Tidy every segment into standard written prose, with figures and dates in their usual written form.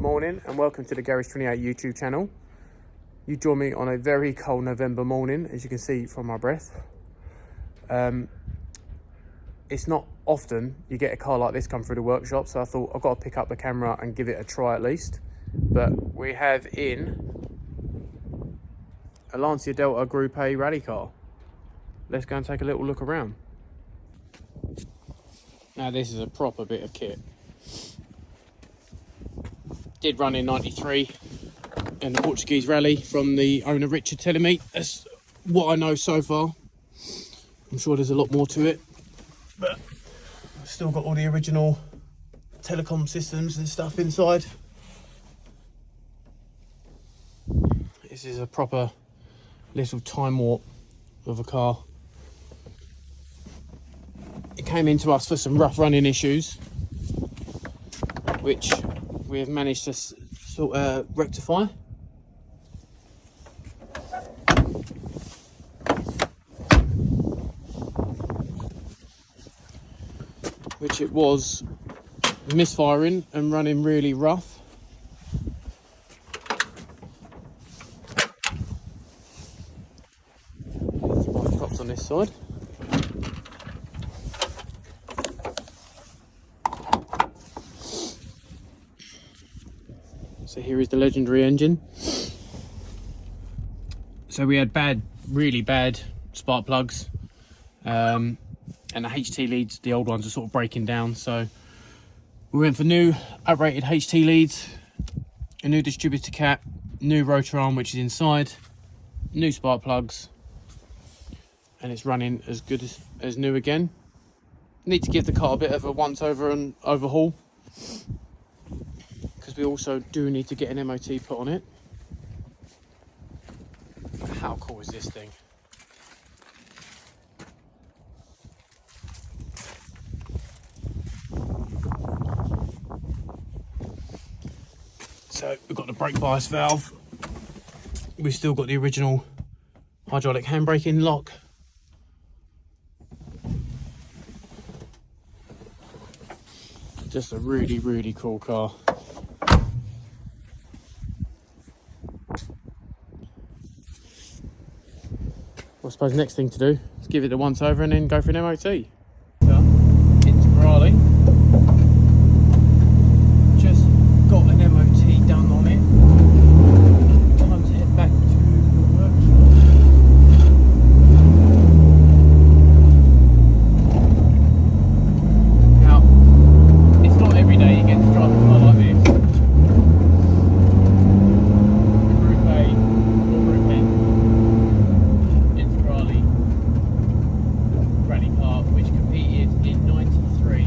morning and welcome to the Garage 28 YouTube channel. You join me on a very cold November morning, as you can see from my breath. It's not often you get a car like this come through the workshop, so I thought I've got to pick up the camera and give it a try at least. But we have in a Lancia Delta Group A rally car. Let's go and take a little look around. Now this is a proper bit of kit. Did run in 93 in the Portuguese rally from the owner Richard telling me. That's what I know so far. I'm sure there's a lot more to it, but I've still got all the original telecom systems and stuff inside. This is a proper little time warp of a car. It came into us for some rough running issues, which we have managed to sort of rectify. Which it was misfiring and running really rough. There's my props on this side. So here is the legendary engine. So we had really bad spark plugs, and the HT leads, the old ones, are sort of breaking down. So we went for new uprated HT leads, a new distributor cap, new rotor arm which is inside, new spark plugs, and it's running as good as new again. Need to give the car a bit of a once over and overhaul, because we also do need to get an MOT put on it. How cool is this thing? So we've got the brake bias valve. We've still got the original hydraulic handbraking lock. Just a really cool car. I suppose the next thing to do is give it a once over and then go for an MOT. Integralle. Just got an MOT done on it. Time to head back to the workshop. Now, it's not every day you get to drive a car like this. Group A or Group N. Rally car, which competed in 93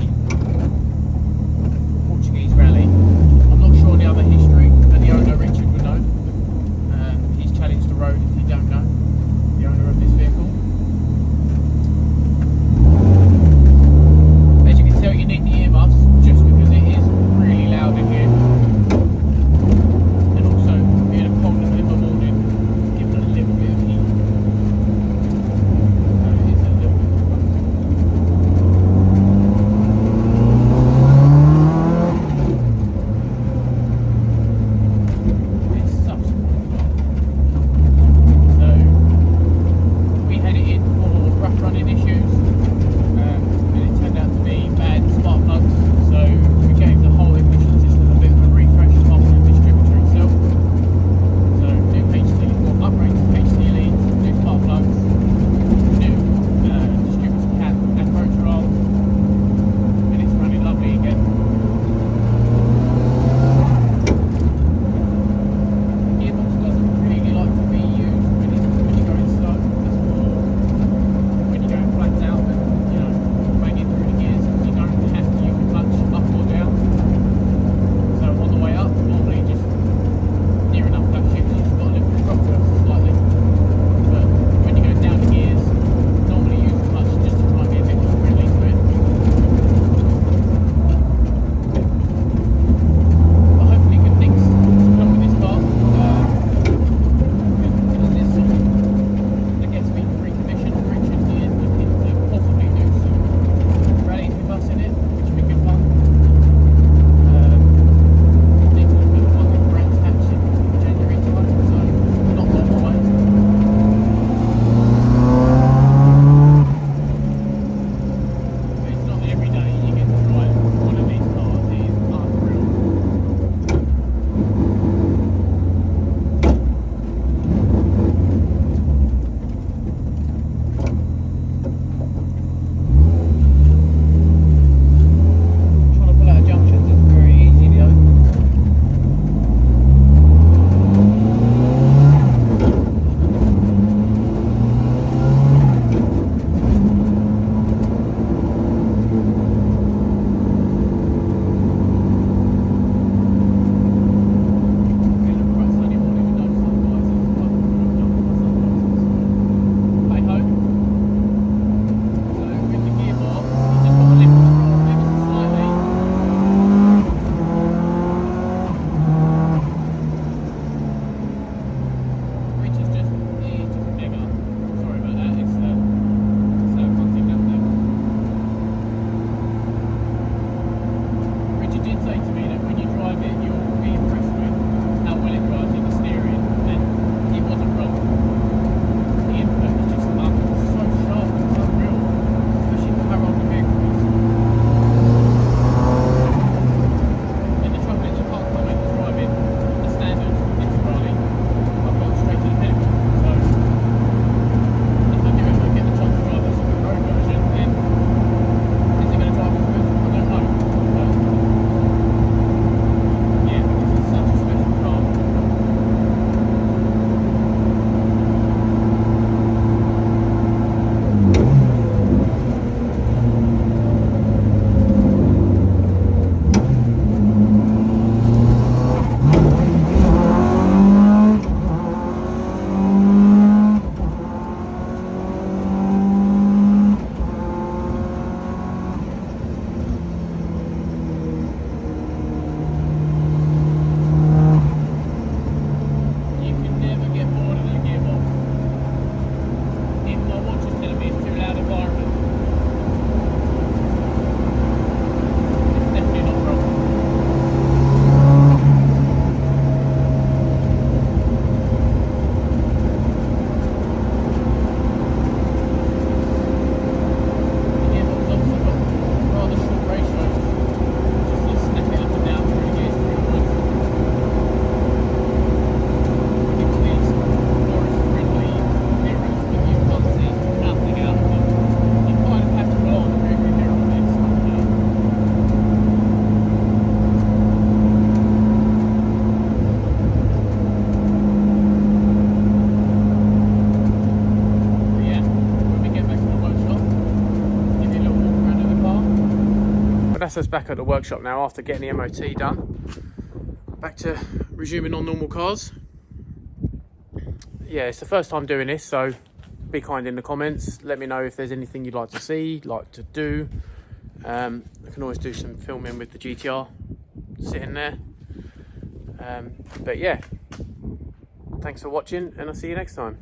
that's us back at the workshop now after getting the MOT done. Back to resuming on normal cars. Yeah, it's the first time doing this, so be kind in the comments. Let me know if there's anything you'd like to see, like to do. I can always do some filming with the GTR sitting there. But yeah, thanks for watching, and I'll see you next time.